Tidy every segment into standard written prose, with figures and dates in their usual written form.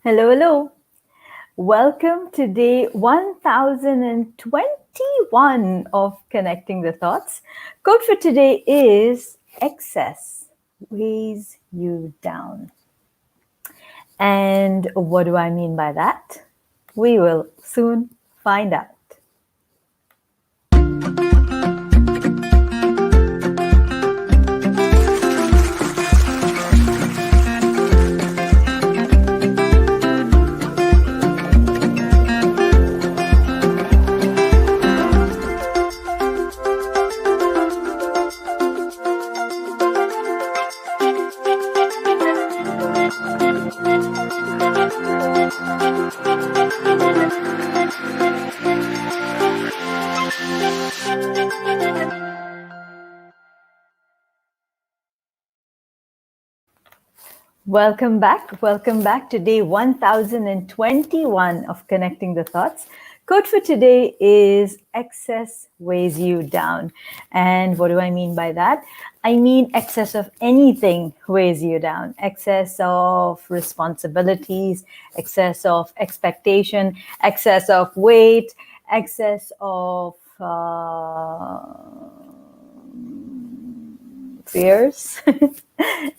Hello, hello. Welcome to day 1021 of Connecting the Thoughts. Quote for today is excess weighs you down. And what do I mean by that? We will soon find out. Welcome back. Welcome back to day 1021 of Connecting the Thoughts. Quote for today is excess weighs you down. And what do I mean by that? I mean excess of anything weighs you down. Excess of responsibilities, excess of expectation, excess of weight, excess of fears,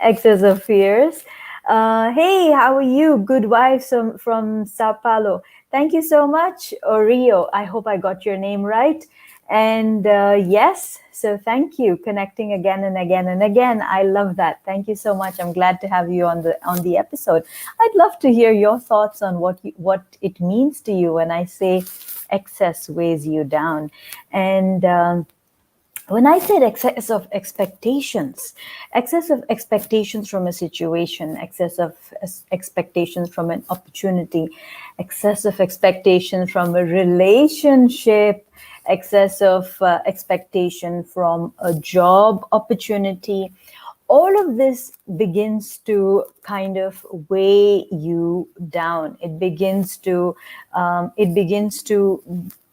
excess of fears. Hey, how are you? Good wife from Sao Paulo. Thank you so much, Rio. I hope I got your name right. And yes, so thank you. Connecting again and again and again. I love that. Thank you so much. I'm glad to have you on the episode. I'd love to hear your thoughts on what it means to you when I say excess weighs you down. And when I said excess of expectations from a situation, excess of expectations from an opportunity, excess of expectations from a relationship, excess of expectation from a job opportunity, all of this begins to kind of weigh you down. It begins to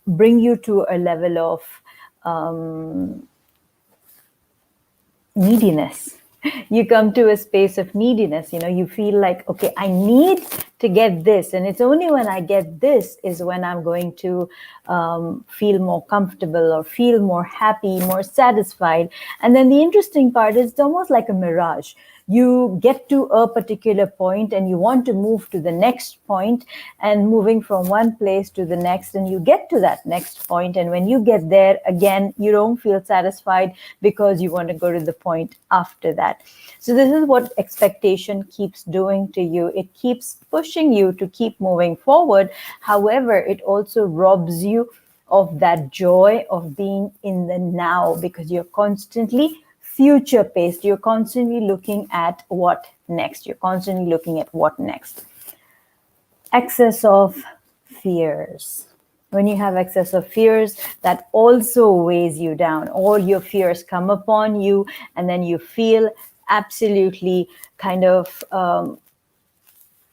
bring you to a level of neediness. You come to a space of neediness. You feel like, okay, I need to get this, and it's only when I get this is when I'm going to feel more comfortable or feel more happy, more satisfied. And then the interesting part is it's almost like a mirage. You get to a particular point and you want to move to the next point, and moving from one place to the next, and you get to that next point, and when you get there again, you don't feel satisfied because you want to go to the point after that. So this is what expectation keeps doing to you. It keeps pushing you to keep moving forward. However, it also robs you of that joy of being in the now, because you're constantly future paced. You're constantly looking at what next. Excess of fears. When you have excess of fears, that also weighs you down. All your fears come upon you, and then you feel absolutely kind of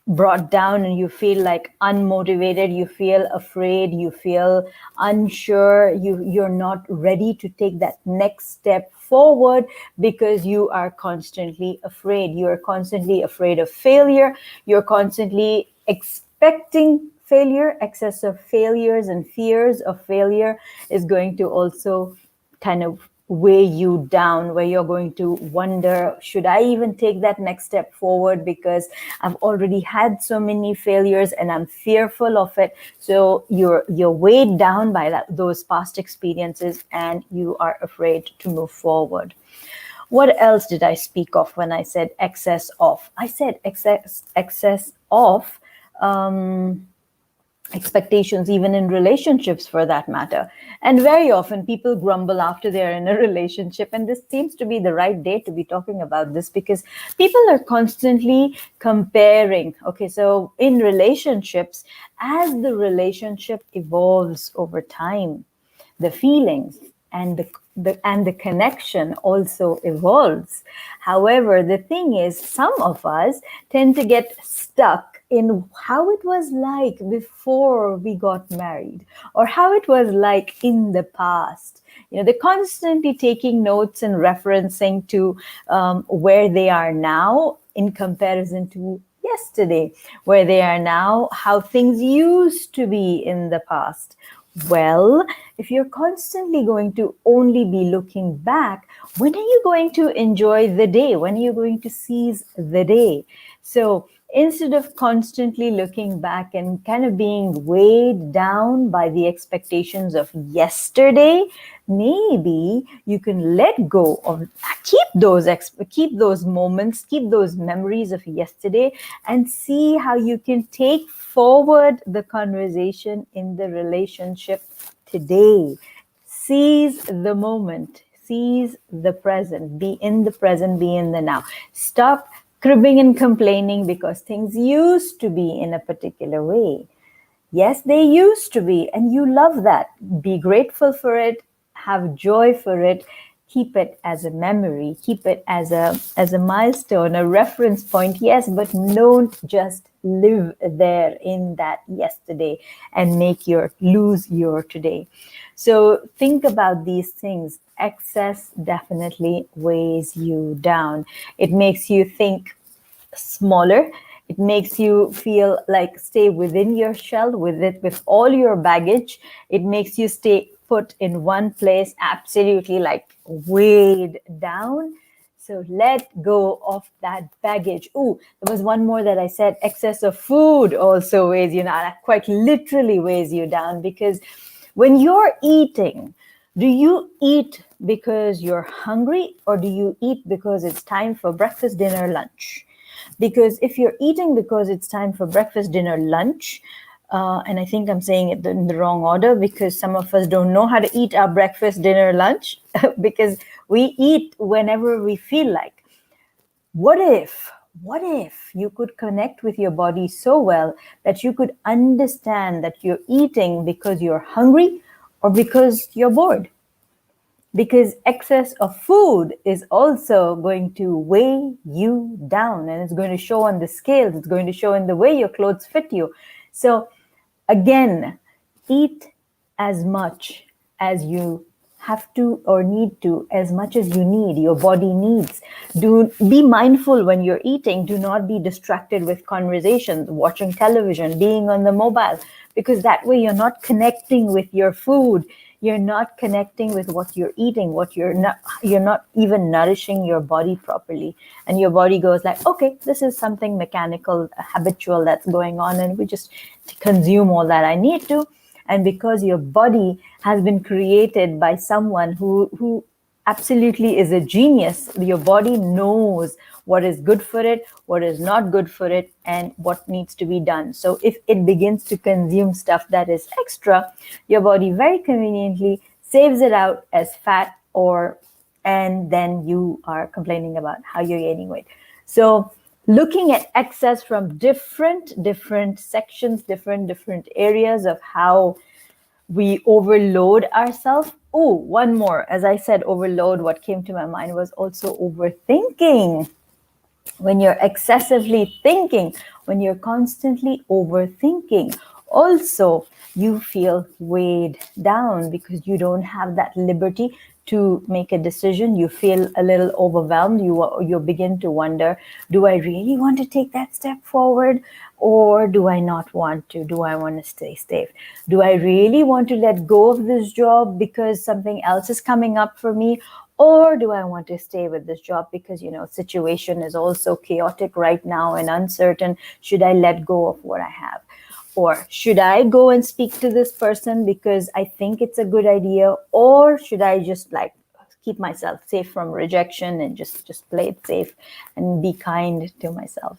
brought down, and you feel like unmotivated, you feel afraid, you feel unsure, you're not ready to take that next step forward because you are constantly afraid. You're constantly afraid of failure. You're constantly expecting failure. Excess of failures and fears of failure is going to also kind of weigh you down, where you're going to wonder, should I even take that next step forward, because I've already had so many failures and I'm fearful of it. So you're weighed down by those past experiences, and you are afraid to move forward. What else did I speak of when I said excess of? I said excess of expectations, even in relationships for that matter. And very often people grumble after they're in a relationship, and this seems to be the right day to be talking about this, because people are constantly comparing. Okay, so in relationships, as the relationship evolves over time, the feelings and the connection also evolves. However, the thing is, some of us tend to get stuck in how it was like before we got married, or how it was like in the past. They're constantly taking notes and referencing to where they are now in comparison to yesterday, where they are now, how things used to be in the past. Well, if you're constantly going to only be looking back, when are you going to enjoy the day? When are you going to seize the day? So instead of constantly looking back and kind of being weighed down by the expectations of yesterday, maybe you can let go of, keep those moments, keep those memories of yesterday, and see how you can take forward the conversation in the relationship today. Seize the moment, seize the present, be in the present, be in the now. Stop cribbing and complaining because things used to be in a particular way. Yes, they used to be, and you love that. Be grateful for it, have joy for it, keep it as a memory, keep it as a milestone, a reference point. Yes, but don't just live there in that yesterday and lose your today. So think about these things. Excess definitely weighs you down. It makes you think smaller. It makes you feel like stay within your shell with all your baggage. It makes you stay put in one place, absolutely like weighed down. So let go of that baggage. Ooh, there was one more that I said. Excess of food also weighs you down. Quite literally weighs you down, because when you're eating, do you eat because you're hungry, or do you eat because it's time for breakfast, dinner, lunch? Because if you're eating because it's time for breakfast, dinner, lunch, and I think I'm saying it in the wrong order, because some of us don't know how to eat our breakfast, dinner, lunch, because we eat whenever we feel like. What if you could connect with your body so well that you could understand that you're eating because you're hungry or because you're bored? Because excess of food is also going to weigh you down, and it's going to show on the scales. It's going to show in the way your clothes fit you. So again, eat as much as you have to or need to, as much as you need, your body needs. Do be mindful when you're eating. Do not be distracted with conversations, watching television, being on the mobile, because that way you're not connecting with your food. You're not connecting with what you're eating, you're not even nourishing your body properly. And your body goes like, okay, this is something mechanical, habitual that's going on, and we just consume all that I need to. And because your body has been created by someone who absolutely is a genius, your body knows what is good for it, what is not good for it, and what needs to be done. So if it begins to consume stuff that is extra, your body very conveniently saves it out as fat, and then you are complaining about how you're gaining weight. So looking at excess from different sections, different areas of how we overload ourselves. Oh, one more. As I said, overload, what came to my mind was also overthinking. When you're excessively thinking, when you're constantly overthinking, also you feel weighed down because you don't have that liberty to make a decision. You feel a little overwhelmed. You begin to wonder, do I really want to take that step forward, or do I not want to? Do I want to stay safe? Do I really want to let go of this job because something else is coming up for me? Or do I want to stay with this job because, situation is also chaotic right now and uncertain? Should I let go of what I have? Or should I go and speak to this person because I think it's a good idea? Or should I just keep myself safe from rejection and just play it safe and be kind to myself?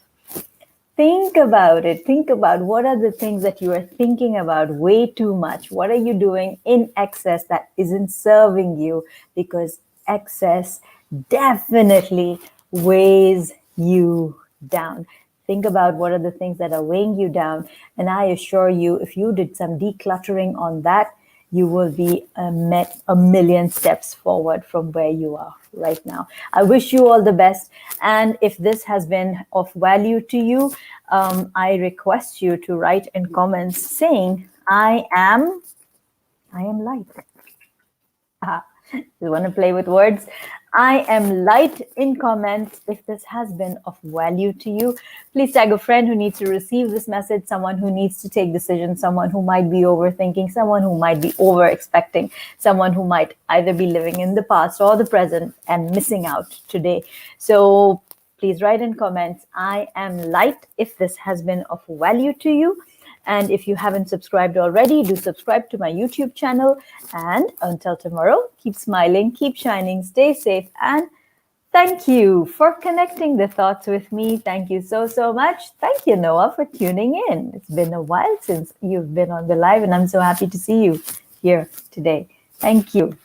Think about it. Think about what are the things that you are thinking about way too much. What are you doing in excess that isn't serving you? Because excess definitely weighs you down. Think about what are the things that are weighing you down. And I assure you, if you did some decluttering on that, you will be a million steps forward from where you are right now. I wish you all the best. And if this has been of value to you, I request you to write in comments saying, I am light. You want to play with words? I am light in comments. If this has been of value to you, please tag a friend who needs to receive this message, someone who needs to take decisions, someone who might be overthinking, someone who might be over expecting, someone who might either be living in the past or the present and missing out today. So please write in comments, I am light, if this has been of value to you. And if you haven't subscribed already, do subscribe to my YouTube channel. And until tomorrow, keep smiling, keep shining, stay safe, and thank you for connecting the thoughts with me. Thank you so, so much. Thank you, Noah, for tuning in. It's been a while since you've been on the live, and I'm so happy to see you here today. Thank you.